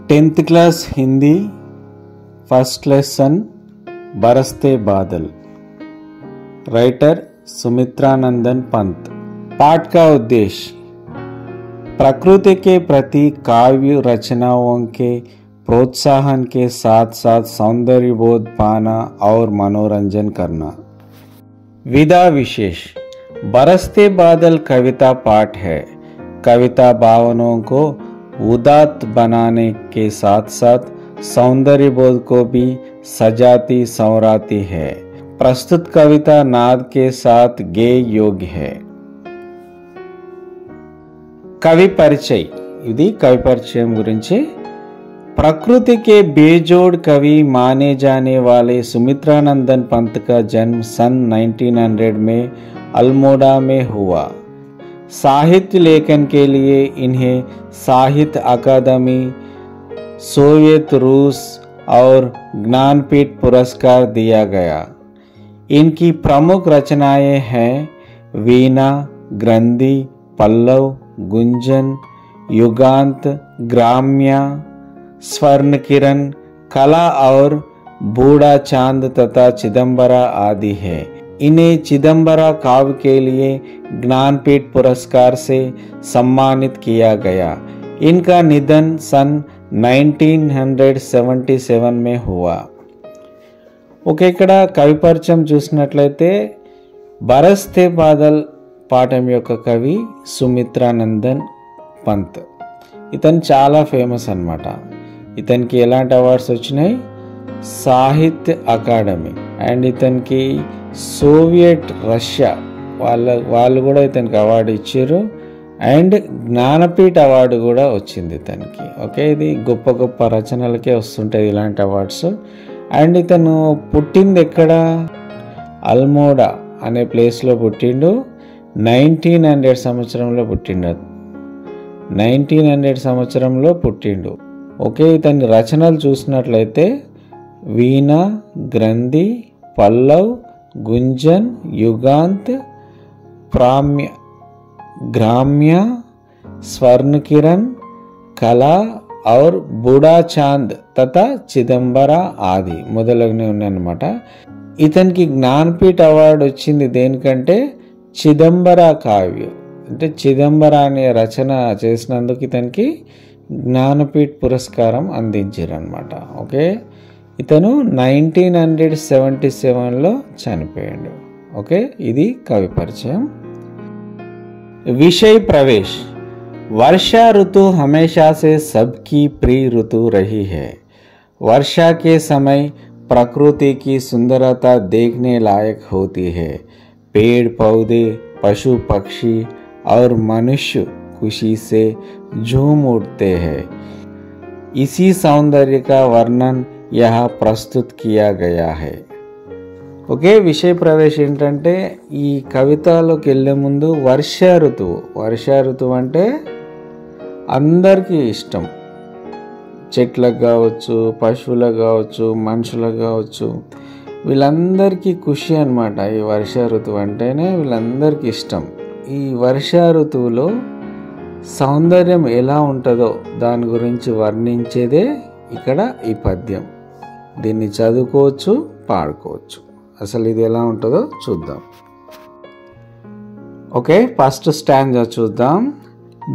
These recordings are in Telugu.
10th class Hindi first lesson Baraste Badal. Writer Sumitranandan Pant. पाठ का उद्देश्य प्रकृति के प्रति काव्य रचनाओं के प्रोत्साहन के साथ साथ सौंदर्य बोध पाना और मनोरंजन करना। विधा विशेष बरसते बादल कविता पाठ है। कविता भावनाओं को उदात्त बनाने के साथ साथ सौंदर्य बोध को भी सजाती संवराती है। प्रस्तुत कविता नाद के साथ गेय योग्य है। कवि परिचय ఇది कवि परिचय गुरिंची। प्रकृति के बेजोड़ कवि माने जाने वाले सुमित्रानंदन पंत का जन्म सन 1900 में अल्मोड़ा में हुआ। साहित्य लेखन के लिए इन्हें साहित्य अकादमी, सोवियत रूस और ज्ञानपीठ पुरस्कार दिया गया। इनकी प्रमुख रचनाएं हैं वीणा, ग्रंथि, पल्लव, गुंजन, युगांत, ग्राम्य, स्वर्ण किरण, कला और बूढ़ा चांद तथा चिदंबरा आदि है। इन्हें चिदंबरा काव्य के लिए ज्ञानपीठ पुरस्कार से सम्मानित किया गया। इनका निधन सन 1977 में हुआ। ఓకే, ఇక్కడ కవి పరిచయం చూసినట్లయితే బరస్తే బాదల్ పాఠం యొక్క కవి సుమిత్రానందన్ పంత్. ఇతను చాలా ఫేమస్ అన్నమాట. ఇతనికి ఎలాంటి అవార్డ్స్ వచ్చినాయి? సాహిత్య అకాడమీ అండ్ ఇతనికి సోవియట్ రష్యా వాళ్ళు కూడా ఇతనికి అవార్డు ఇచ్చారు అండ్ జ్ఞానపీఠ అవార్డు కూడా వచ్చింది ఇతనికి. ఓకే, ఇది గొప్ప గొప్ప రచనలకే వస్తుంటాయి ఇలాంటి అవార్డ్స్. అండ్ ఇతను పుట్టింది ఎక్కడ? అల్మోడా అనే ప్లేస్లో పుట్టిండు. 1900 సంవత్సరంలో పుట్టిండు. 1900 సంవత్సరంలో పుట్టిండు. ఓకే, ఇతని రచనలు చూసినట్లయితే వీణ, గ్రంథి, పల్లవ్, गुंजन, युगांत, ग्राम्य, स्वर्ण किरण, कला और बूढ़ा चांद तथा चिदंबरा ఆది మొదలగునవి ఉన్నాయన్నమాట. ఇతనికి జ్ఞానపీఠ అవార్డు వచ్చింది దేనికంటే చిదంబరా కావ్యం అంటే చిదంబర అనే రచన చేసినందుకు ఇతనికి జ్ఞానపీఠ పురస్కారం అందించారన్నమాట. ఓకే, ఇతను 1977లో చనిపోయాడు. ఓకే, ఇది కవి పరిచయం. विषय प्रवेश वर्षा ऋतु हमेशा से सबकी प्रिय ऋतु रही है। वर्षा के समय प्रकृति की सुंदरता देखने लायक होती है। पेड़ पौधे, पशु पक्षी और मनुष्य खुशी से झूम उठते हैं। इसी सौंदर्य का वर्णन यहाँ प्रस्तुत किया गया है. ఓకే, విషయ ప్రవేశం ఏంటంటే ఈ కవితలోకి వెళ్ళే ముందు వర్ష ఋతువు అంటే అందరికీ ఇష్టం. చెట్లకు కావచ్చు, పశువులకు కావచ్చు, మనుషులకు కావచ్చు, వీళ్ళందరికీ ఖుషి అన్నమాట. ఈ వర్ష ఋతువు అంటేనే వీళ్ళందరికీ ఇష్టం. ఈ వర్ష ఋతువులో సౌందర్యం ఎలా ఉంటుందో దాని గురించి వర్ణించేదే ఇక్కడ ఈ పద్యం. దీన్ని చదువుకోవచ్చు, పాడుకోవచ్చు. అసలు ఇది ఎలా ఉంటుందో చూద్దాం. ఓకే, ఫస్ట్ స్టాంజా చూద్దాం.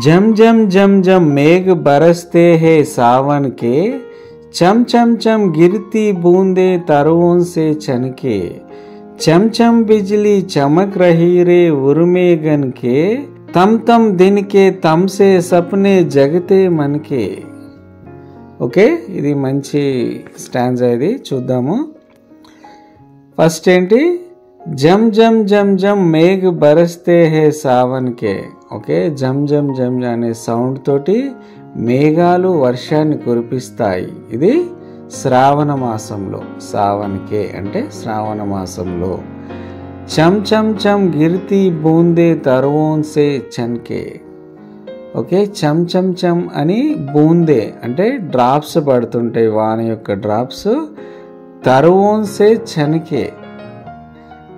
జం జం జం జం మేఘ బరస్తే హే సావన్ కే, చం చం చం గిरती बूंदे तरुओं से छनके, चम चम बिजली चमक रही रे उर्मे गन के, तम तम दिन के तम से सपने जगते मन के. ఓకే, ఇది మంచి స్టాంజా. ఇది చూద్దాము. ఫస్ట్ ఏంటి? జం జం జం జం మేఘ బరస్తే హే సావన్ కే. ఓకే, జం జం జం అనే సౌండ్ తోటి మేఘాలు వర్షాన్ని కురిపిస్తాయి. ఇది శ్రావణ మాసంలో. సావన్ కే అంటే శ్రావణ మాసంలో. చం చం చం గిरती బూందే తరువోన్ సే చన్కే. ఓకే, చం చం చం అని బూందే అంటే డ్రాప్స్ పడుతుంటాయి, వాన యొక్క డ్రాప్స్. తరువోన్ సే చన్కే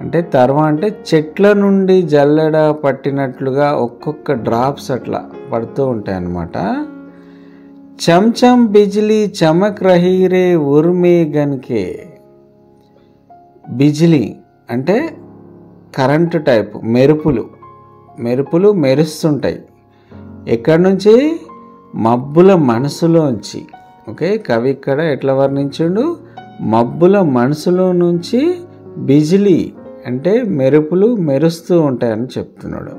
అంటే తర్వ అంటే చెట్ల నుండి జల్లెడ పట్టినట్లుగా ఒక్కొక్క డ్రాప్స్ అట్లా పడుతూ ఉంటాయి అన్నమాట. చమ్ చమ్ బిజ్లీ చమక్ రహీ రే ఉర్మే గన్కే. బిజ్లీ అంటే కరెంటు టైపు, మెరుపులు మెరుస్తుంటాయి. ఎక్కడి నుంచి? మబ్బుల మనసులోంచి. ఓకే, కవి ఇక్కడ ఎట్లా వర్ణించుండు? మబ్బుల మనసులో నుంచి బిజ్లీ అంటే మెరుపులు మెరుస్తూ ఉంటాయని చెప్తున్నాడు.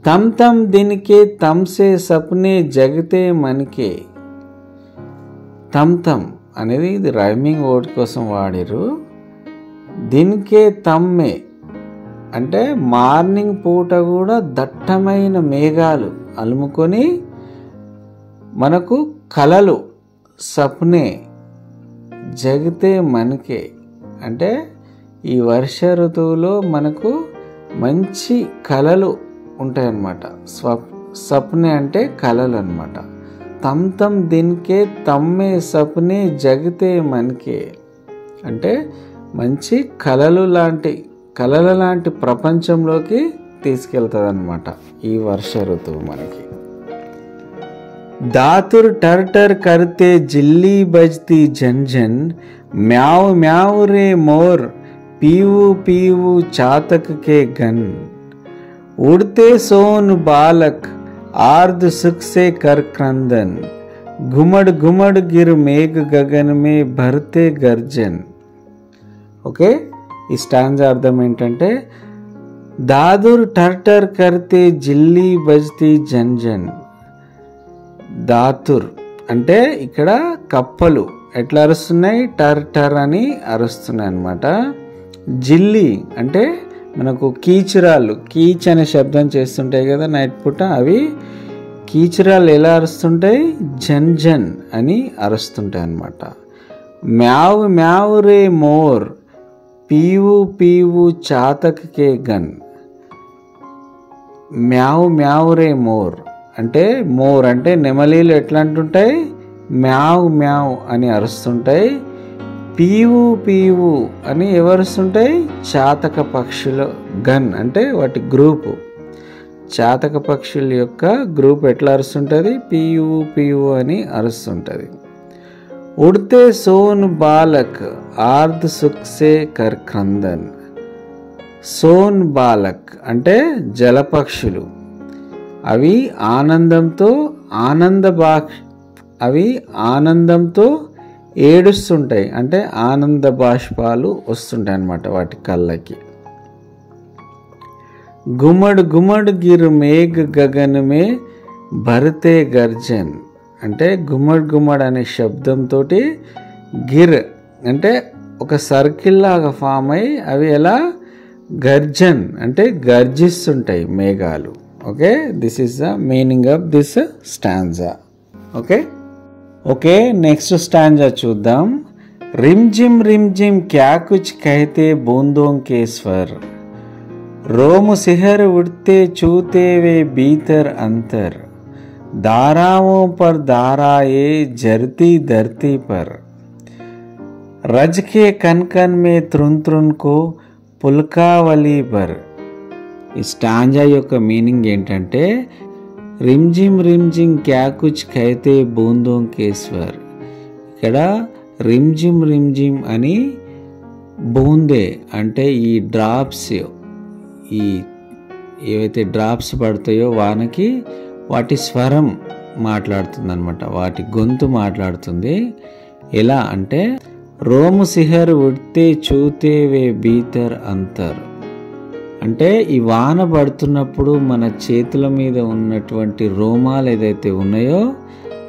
తమ్ తమ్ దిన్కే తమ్సే సప్నే జగతే మనకే. తమ్ తమ్ అనేది ఇది రైమింగ్ వర్డ్ కోసం వాడిరు. దిన్కే తమ్మే అంటే మార్నింగ్ పూట కూడా దట్టమైన మేఘాలు అలుముకొని మనకు కలలు, సప్నే జగతే మనకే అంటే ఈ వర్ష ఋతువులో మనకు మంచి కలలు ఉంటాయన్నమాట. సప్నే అంటే కలలు అన్నమాట. తమ్ తమ్ దిన్కే తమ్మే సప్నే జగతే మనకే అంటే మంచి కలల లాంటి ప్రపంచంలోకి తీసుకెళ్తుంది అన్నమాట ఈ వర్ష ఋతువు మనకి. दातुर टर टर करते जिल्ली बजती झन झन, म्याऊ म्याऊ रे मोर पीवू पीवू चातक के गन, उड़ते सोन बालक आर्द सुख से कर क्रंदन, घुमड़ घुमड़ गिर मेघ गगन में भरते गर्जन. ఓకే, ఈ స్టాంజా అర్థం ఏంటంటే దాదుర్ టర్ టర్ కర్తే జిల్లి బజ్తి జన్ జన్. దాతుర్ అంటే ఇక్కడ కప్పలు ఎట్లా అరుస్తున్నాయి? టర్ టర్ అని అరుస్తున్నాయి అన్నమాట. జిల్లి అంటే మనకు కీచురాళ్ళు, కీచ్ అనే శబ్దం చేస్తుంటాయి కదా నైట్ పూట, అవి కీచురాళ్ళు ఎలా అరుస్తుంటాయి? జన్ జన్ అని అరుస్తుంటాయి అన్నమాట. మ్యావ్ మ్యావ్ రే మోర్ పీవు పీవు చాతక్ కే గన్. మ్యావ్ మ్యావ్ రే మోర్ అంటే మోర్ అంటే నెమలీలు ఎట్లా అంటుంటాయి? మ్యావ్ మ్యావ్ అని అరుస్తుంటాయి. పీవు పీవు అని ఎవరుస్తుంటాయి? చాతక పక్షుల గన్ అంటే వాటి గ్రూపు. చాతక పక్షుల యొక్క గ్రూప్ ఎట్లా అరుస్తుంటుంది? పీవు పీవు అని అరుస్తుంటుంది. ఉడితే సోన్ బాలక్ ఆర్ధ్ సుఖ్ సే కర్ క్రందన్. సోన్ బాలక్ అంటే జలపక్షులు, అవి ఆనందంతో ఏడుస్తుంటాయి అంటే ఆనంద బాష్పాలు వస్తుంటాయి అన్నమాట వాటి కళ్ళకి. గుమ్మడ్ గుమ్మడ్ గిర్ మేఘ్ గగన్ మే భరతే గర్జన్ అంటే గుమ్మడ్ గుమ్మడ్ అనే శబ్దంతో గిర్ అంటే ఒక సర్కిల్ లాగా ఫామ్ అయ్యి అవి ఎలా గర్జన్ అంటే గర్జిస్తుంటాయి మేఘాలు. Okay, this is the meaning of this stanza. Okay, next stanza చూద్దాం. रिम जिम क्या कुछ कहते बूंदों के स्वर, रोम सिहर उड़ते छूते वे भीतर अंतर, धाराओं पर धाराए जरती धरती पर, रज के कन कन में त्रुन त्रुन को పుల్కావలి బర్. ఈ స్టాంజా యొక్క మీనింగ్ ఏంటంటే రిమ్జిమ్ రిమ్జిమ్ క్యా కుచ్ ఖైతే బూందోం కేశ్వర్. ఇక్కడ రిమ్జిమ్ రిమ్జిమ్ అని బూందే అంటే ఈ డ్రాప్స్, ఈ ఏవైతే డ్రాప్స్ పడతాయో వానకి వాటి స్వరం మాట్లాడుతుంది అనమాట, వాటి గొంతు మాట్లాడుతుంది. ఎలా అంటే రోము సిహర్ ఉడితే చూతే వే భీతర్ అంతర్ అంటే ఈ వాన పడుతున్నప్పుడు మన చేతుల మీద ఉన్నటువంటి రోమాలు ఏదైతే ఉన్నాయో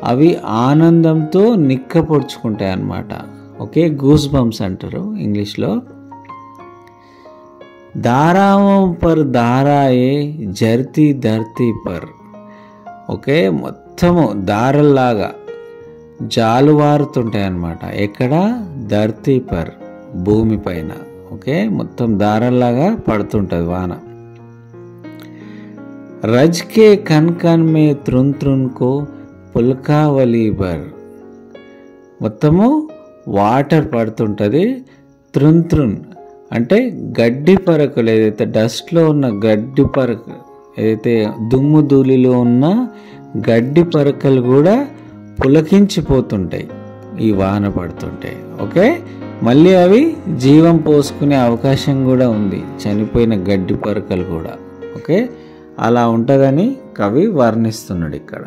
అవి ఆనందంతో నిక్కపొడుచుకుంటాయి అన్నమాట. ఓకే, గూస్ బంప్స్ అంటారు ఇంగ్లీష్లో. దారావం పర్ దారాయే జర్తి ధర్తీ పర్. ఓకే, మొత్తము దారల్లాగా జాలువారుతుంటాయి అన్నమాట. ఎక్కడ? ధర్తీ పర్ భూమి పైన. ఓకే, మొత్తం దారల్లాగా పడుతుంటుంది వాన. రజ్ కే కన్ కన్ మే త్రున్ త్రున్ కో పుల్కావలి బర్. మొత్తము వాటర్ పడుతుంటుంది. త్రున్ త్రున్ అంటే గడ్డి పరకులు, ఏదైతే డస్ట్లో ఉన్న గడ్డి పరకు, ఏదైతే దుమ్ము ధూళిలో ఉన్న గడ్డి పరకలు కూడా పులకించిపోతుంటాయి ఈ వాన పడుతుంటే. ఓకే, మళ్ళీ అవి జీవం పోసుకునే అవకాశం కూడా ఉంది, చనిపోయిన గడ్డి పరకలు కూడా. ఓకే, అలా ఉంటుందని కవి వర్ణిస్తున్నాడు ఇక్కడ.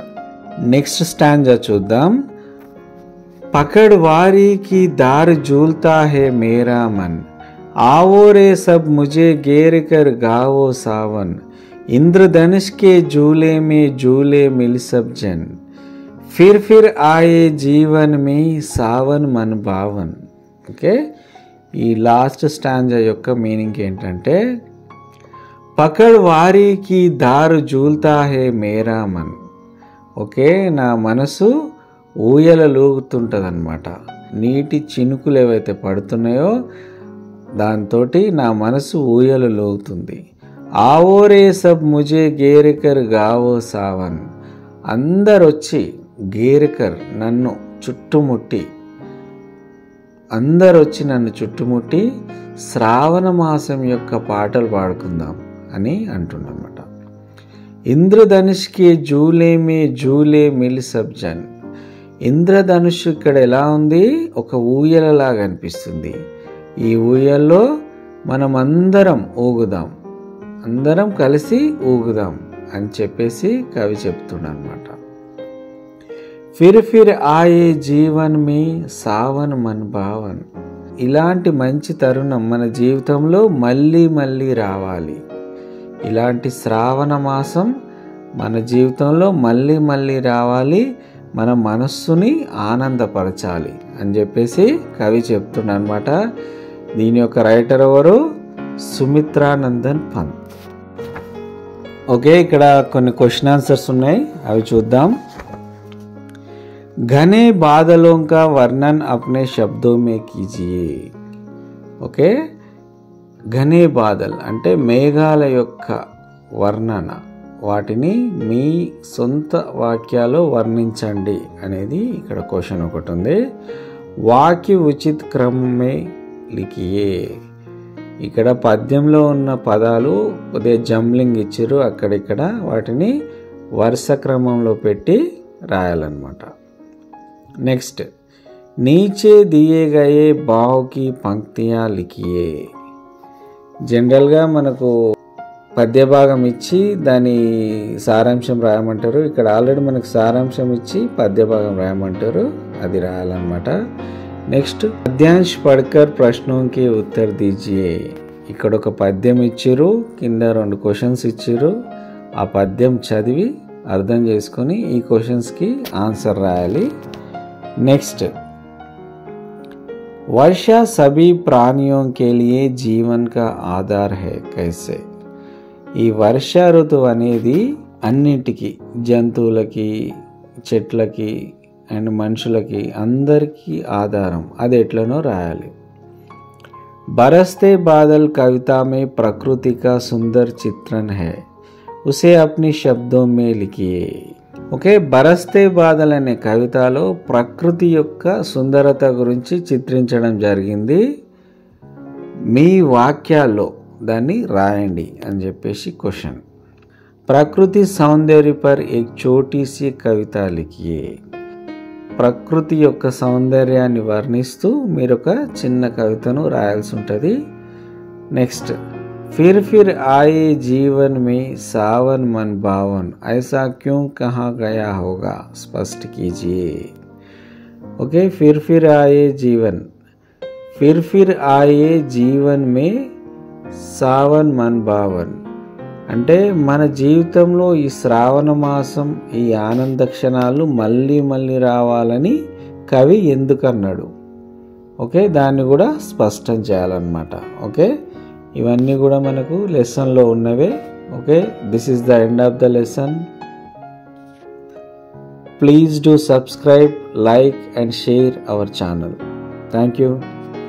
నెక్స్ట్ స్టాంజా చూద్దాం. पकड़ वारी की दार झूलता है मेरा मन, आओ रे सब मुझे घेर कर गाओ सावन, इंद्रधनुष के झूले में झूले मिल सब जन, फिर आए जीवन में सावन मन भावन. ఓకే, ఈ లాస్ట్ స్టాంజా యొక్క మీనింగ్ ఏంటంటే, పకడ్ వారీకి దారు జూల్తా హే మేరా మన్. ఓకే, నా మనసు ఊయలలూగుతుంటుంది అన్నమాట. నీటి చినుకులు ఏవైతే పడుతున్నాయో దాంతో నా మనసు ఊయలలూగుతుంది. ఆవోరే సబ్ ముజే గేరికర్ గావో సావన్, అందరు వచ్చి గేరికర్ నన్ను చుట్టుముట్టి, అందరు వచ్చి నన్ను చుట్టుముట్టి శ్రావణ మాసం యొక్క పాటలు పాడుకుందాం అని అంటుండన్నమాట. ఇంద్రధనుష్కి జూలే మే జూలే మిల్ సబ్ జన్. ఇంద్రధనుష్ ఇక్కడ ఎలా ఉంది, ఒక ఊయలలాగా అనిపిస్తుంది. ఈ ఊయల్లో మనం అందరం ఊగుదాం, అందరం కలిసి ఊగుదాం అని చెప్పేసి కవి చెప్తున్నాడు అనమాట. ఫిర్ ఆయే జీవన్ మీ సావన్ మన్ భావన్. ఇలాంటి మంచి తరుణం మన జీవితంలో మళ్ళీ మళ్ళీ రావాలి. ఇలాంటి శ్రావణ మాసం మన జీవితంలో మళ్ళీ మళ్ళీ రావాలి, మన మనస్సుని ఆనందపరచాలి అని చెప్పేసి కవి చెప్తున్నా అనమాట. దీని యొక్క రైటర్ ఎవరు, సుమిత్రానందన్ పంత్. ఓకే, ఇక్కడ కొన్ని క్వశ్చన్ ఆన్సర్స్ ఉన్నాయి, అవి చూద్దాం. घने बादलों का वर्णन अपने शब्दों में कीजिए. ఓకే, ఘనే బాదల్ అంటే మేఘాల యొక్క వర్ణన, వాటిని మీ సొంత వాక్యాల్లో వర్ణించండి అనేది ఇక్కడ క్వశ్చన్ ఒకటి ఉంది. వాక్య ఉచిత్ క్రమే లిఖియే. ఇక్కడ పద్యంలో ఉన్న పదాలు కొద్దిగా జంబ్లింగ్ ఇచ్చారు, అక్కడిక్కడ వాటిని వరుస క్రమంలో పెట్టి రాయాలన్నమాట. నెక్స్ట్, नीचे दिए गए भाव की पंक्तियाँ लिखिए. జనరల్గా మనకు పద్య భాగం ఇచ్చి దాని సారాంశం రాయమంటారు. ఇక్కడ ఆల్రెడీ మనకు సారాంశం ఇచ్చి పద్య భాగం రాయమంటారు, అది రాయాలన్నమాట. నెక్స్ట్, పద్యాంశ్ పడ్కర్ ప్రశ్నోంకి ఉత్తర్ దీజియే. ఇక్కడ ఒక పద్యం ఇచ్చిర్రు, కింద 2 క్వశ్చన్స్ ఇచ్చిర్రు. ఆ పద్యం చదివి అర్థం చేసుకొని ఈ క్వశ్చన్స్కి ఆన్సర్ రాయాలి. నెక్స్ట్, वर्षा सभी प्राणियों के लिए जीवन का आधार है कैसे. ఈ వర్ష ఋతువు అనేది అన్నింటికి, జంతువులకి, చెట్లకి అండ్ మనుషులకి అందరికీ ఆధారం, అది ఎట్లనో రాయాలి. बरसते बादल कविता में प्रकृति का सुंदर चित्रण है, उसे अपने शब्दों में लिखिए. ఓకే, బరస్తే బాదల్ అనే కవితలో ప్రకృతి యొక్క సుందరత గురించి చిత్రించడం జరిగింది, మీ వాక్యాల్లో దాన్ని రాయండి అని చెప్పేసి క్వశ్చన్. ప్రకృతి సౌందర్య పర్ ఏక్ చోటీ సీ కవిత లిఖియే. ప్రకృతి యొక్క సౌందర్యాన్ని వర్ణిస్తూ మీరు ఒక చిన్న కవితను రాయాల్సి ఉంటుంది. నెక్స్ట్, फिर आए जीवन में सावन मन भावन, ऐसा क्यों कहा गया होगा स्पष्ट कीजिए. ओके, फिर आए जीवन, फिर आए जीवन में सावन मन भावन అంటే మన జీవితంలో ఈ శ్రావణ మాసం, ఈ ఆనంద క్షణాలు మళ్ళీ మళ్ళీ రావాలని కవి ఎందుకన్నాడు. ఓకే, దాన్ని కూడా స్పష్టం చేయాలన్నమాట. ఓకే, ఇవన్నీ కూడా మనకు లెసన్లో ఉన్నవే. Okay, this is the end of the lesson. Please do subscribe, like and share our channel. Thank you.